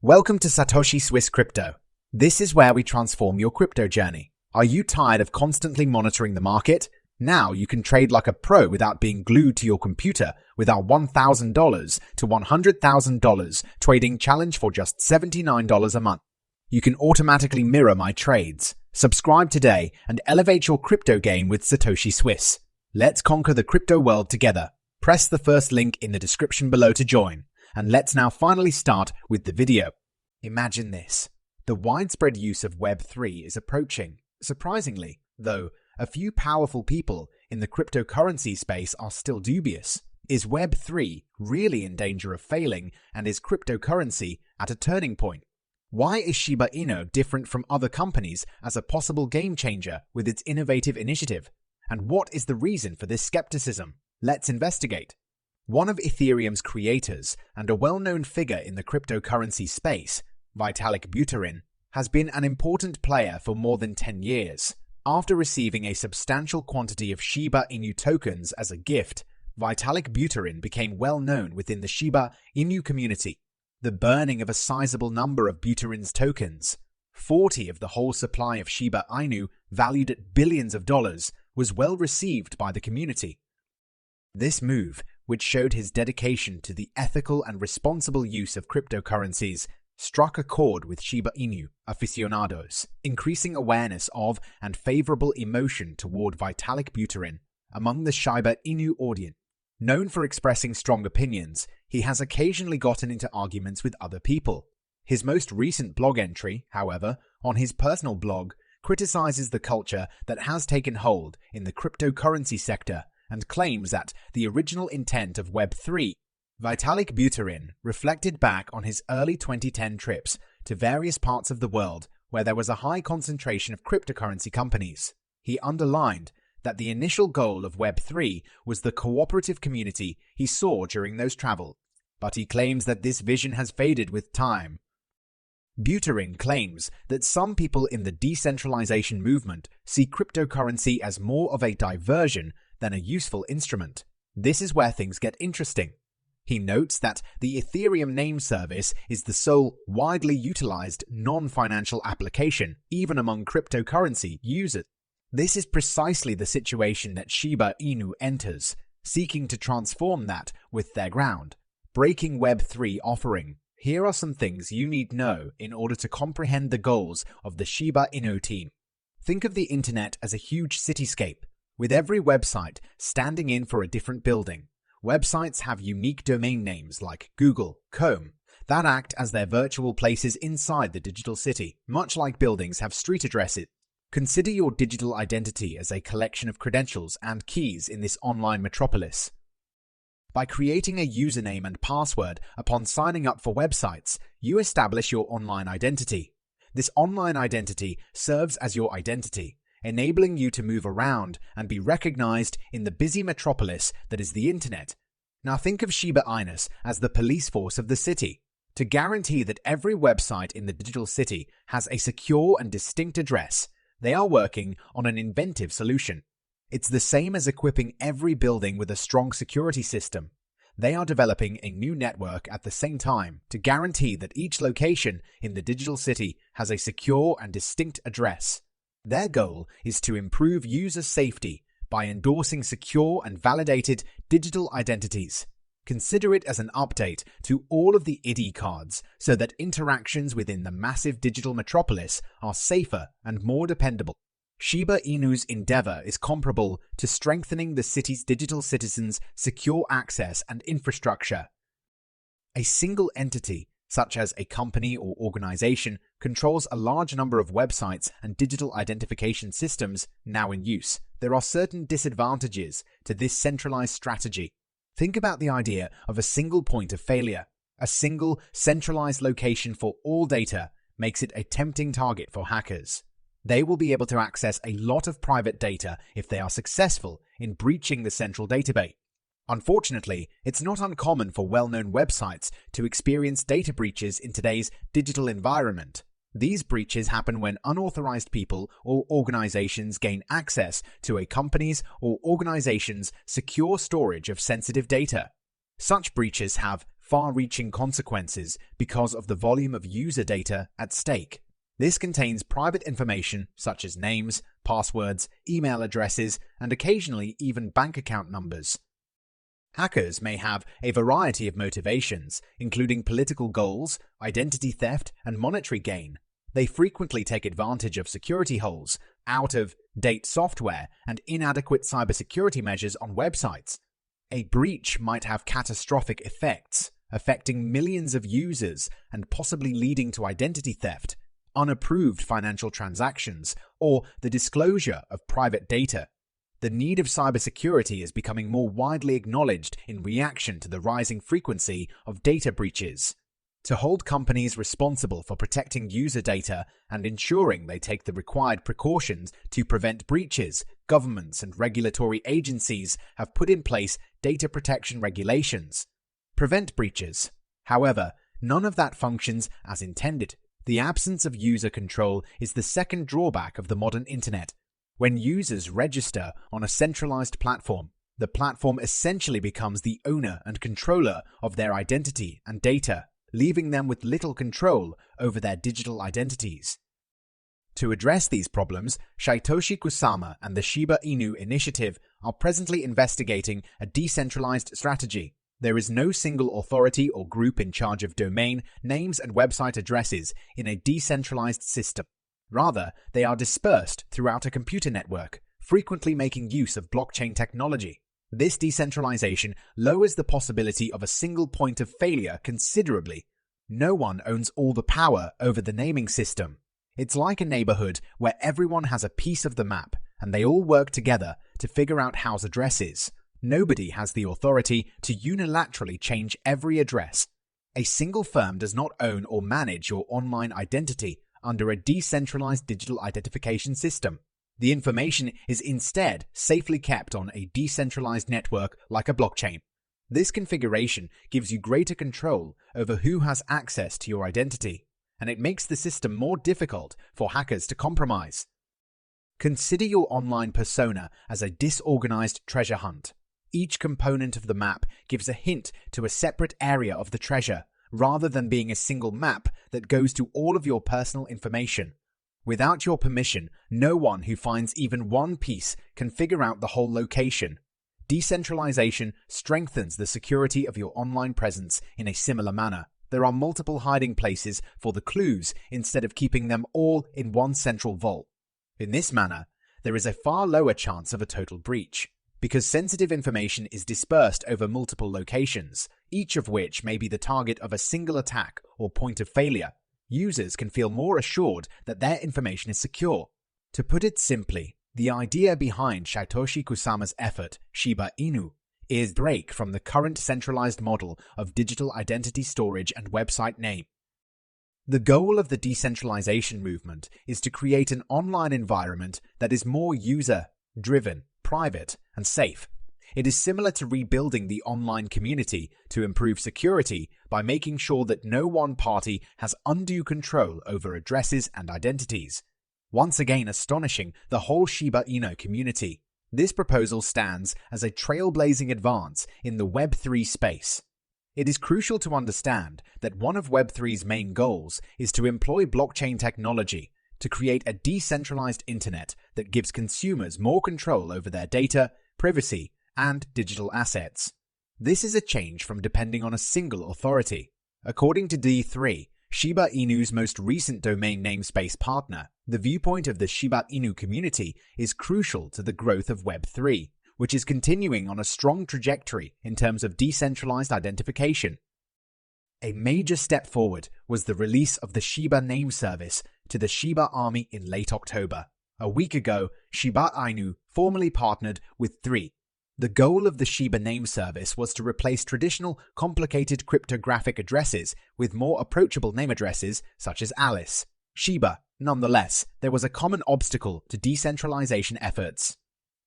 Welcome to Satoshi Swiss Crypto. This is where we transform your crypto journey. Are you tired of constantly monitoring the market? Now you can trade like a pro without being glued to your computer with our $1,000 to $100,000 trading challenge for just $79 a month. You can automatically mirror my trades. Subscribe today and elevate your crypto game with Satoshi Swiss. Let's conquer the crypto world together. Press the first link in the description below to join. And let's now finally start with the video. Imagine this. The widespread use of Web3 is approaching. Surprisingly, though, a few powerful people in the cryptocurrency space are still dubious. Is Web3 really in danger of failing, and is cryptocurrency at a turning point? Why is Shiba Inu different from other companies as a possible game changer with its innovative initiative? And what is the reason for this skepticism? Let's investigate. One of Ethereum's creators and a well-known figure in the cryptocurrency space, Vitalic Buterin, has been an important player for more than 10 years. After receiving a substantial quantity of Shiba Inu tokens as a gift, Vitalic Buterin became well known within the Shiba Inu community. The burning of a sizable number of Buterin's tokens, 40 of the whole supply of Shiba Inu valued at billions of dollars, was well received by the community. This move, which showed his dedication to the ethical and responsible use of cryptocurrencies, struck a chord with Shiba Inu aficionados, increasing awareness of and favorable emotion toward Vitalic Buterin among the Shiba Inu audience. Known for expressing strong opinions, he has occasionally gotten into arguments with other people. His most recent blog entry, however, on his personal blog, criticizes the culture that has taken hold in the cryptocurrency sector and claims that the original intent of Web3. Vitalic Buterin reflected back on his early 2010 trips to various parts of the world where there was a high concentration of cryptocurrency companies. He underlined that the initial goal of Web3 was the cooperative community he saw during those travels, but he claims that this vision has faded with time. Buterin claims that some people in the decentralization movement see cryptocurrency as more of a diversion than a useful instrument. This is where things get interesting. He notes that the Ethereum name service is the sole widely utilized non-financial application, even among cryptocurrency users. This is precisely the situation that Shiba Inu enters, seeking to transform that with their ground-breaking Web3 offering. Here are some things you need to know in order to comprehend the goals of the Shiba Inu team. Think of the internet as a huge cityscape, with every website standing in for a different building. Websites have unique domain names like Google, .com, that act as their virtual places inside the digital city, much like buildings have street addresses. Consider your digital identity as a collection of credentials and keys in this online metropolis. By creating a username and password upon signing up for websites, you establish your online identity. This online identity serves as your identity, enabling you to move around and be recognized in the busy metropolis that is the internet. Now think of Shiba Inu as the police force of the city. To guarantee that every website in the digital city has a secure and distinct address, they are working on an inventive solution. It's the same as equipping every building with a strong security system. They are developing a new network at the same time to guarantee that each location in the digital city has a secure and distinct address. Their goal is to improve user safety by endorsing secure and validated digital identities. Consider it as an update to all of the ID cards so that interactions within the massive digital metropolis are safer and more dependable. Shiba Inu's endeavor is comparable to strengthening the city's digital citizens' secure access and infrastructure. A single entity, such as a company or organization, controls a large number of websites and digital identification systems now in use. There are certain disadvantages to this centralized strategy. Think about the idea of a single point of failure. A single centralized location for all data makes it a tempting target for hackers. They will be able to access a lot of private data if they are successful in breaching the central database. Unfortunately, it's not uncommon for well-known websites to experience data breaches in today's digital environment. These breaches happen when unauthorized people or organizations gain access to a company's or organization's secure storage of sensitive data. Such breaches have far-reaching consequences because of the volume of user data at stake. This contains private information such as names, passwords, email addresses, and occasionally even bank account numbers. Hackers may have a variety of motivations, including political goals, identity theft, and monetary gain. They frequently take advantage of security holes, out-of-date software, and inadequate cybersecurity measures on websites. A breach might have catastrophic effects, affecting millions of users and possibly leading to identity theft, unapproved financial transactions, or the disclosure of private data. The need of cybersecurity is becoming more widely acknowledged in reaction to the rising frequency of data breaches. To hold companies responsible for protecting user data and ensuring they take the required precautions to prevent breaches, governments and regulatory agencies have put in place data protection regulations. Prevent breaches. However, none of that functions as intended. The absence of user control is the second drawback of the modern internet. When users register on a centralized platform, the platform essentially becomes the owner and controller of their identity and data, leaving them with little control over their digital identities. To address these problems, Satoshi Kusama and the Shiba Inu initiative are presently investigating a decentralized strategy. There is no single authority or group in charge of domain names and website addresses in a decentralized system. Rather, they are dispersed throughout a computer network, frequently making use of blockchain technology. This decentralization lowers the possibility of a single point of failure considerably. No one owns all the power over the naming system. It's like a neighborhood where everyone has a piece of the map, and they all work together to figure out house addresses. Nobody has the authority to unilaterally change every address. A single firm does not own or manage your online identity under a decentralized digital identification system. The information is instead safely kept on a decentralized network like a blockchain. This configuration gives you greater control over who has access to your identity, and it makes the system more difficult for hackers to compromise. Consider your online persona as a disorganized treasure hunt. Each component of the map gives a hint to a separate area of the treasure, rather than being a single map that goes to all of your personal information. Without your permission, no one who finds even one piece can figure out the whole location. Decentralization strengthens the security of your online presence in a similar manner. There are multiple hiding places for the clues instead of keeping them all in one central vault. In this manner, there is a far lower chance of a total breach, because sensitive information is dispersed over multiple locations, each of which may be the target of a single attack or point of failure. Users can feel more assured that their information is secure. To put it simply, the idea behind Satoshi Kusama's effort, Shiba Inu, is break from the current centralized model of digital identity storage and website name. The goal of the decentralization movement is to create an online environment that is more user-driven, private, and safe. It is similar to rebuilding the online community to improve security by making sure that no one party has undue control over addresses and identities. Once again astonishing the whole Shiba Inu community, this proposal stands as a trailblazing advance in the Web3 space. It is crucial to understand that one of Web3's main goals is to employ blockchain technology to create a decentralized internet that gives consumers more control over their data, privacy, and digital assets. This is a change from depending on a single authority. According to D3, Shiba Inu's most recent domain namespace partner, the viewpoint of the Shiba Inu community is crucial to the growth of Web3, which is continuing on a strong trajectory in terms of decentralized identification. A major step forward was the release of the Shiba name service to the Shiba army in late October. A week ago, Shiba Inu formally partnered with 3. The goal of the Shiba name service was to replace traditional, complicated cryptographic addresses with more approachable name addresses such as Alice. Shiba. Nonetheless, there was a common obstacle to decentralization efforts.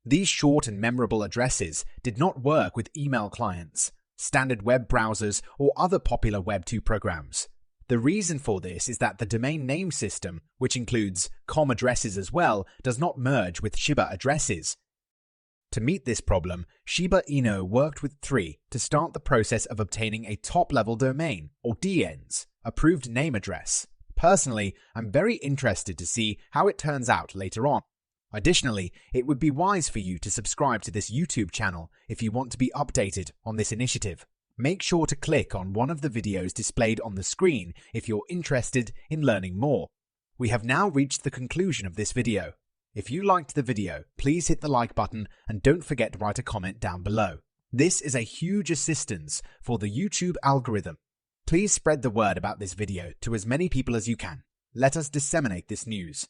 These short and memorable addresses did not work with email clients, standard web browsers, or other popular Web2 programs. The reason for this is that the domain name system, which includes COM addresses as well, does not merge with Shiba addresses. To meet this problem, Shiba Inu worked with 3 to start the process of obtaining a top-level domain, or DNs, approved name address. Personally, I'm very interested to see how it turns out later on. Additionally, it would be wise for you to subscribe to this YouTube channel if you want to be updated on this initiative. Make sure to click on one of the videos displayed on the screen if you're interested in learning more. We have now reached the conclusion of this video. If you liked the video, please hit the like button and don't forget to write a comment down below. This is a huge assistance for the YouTube algorithm. Please spread the word about this video to as many people as you can. Let us disseminate this news.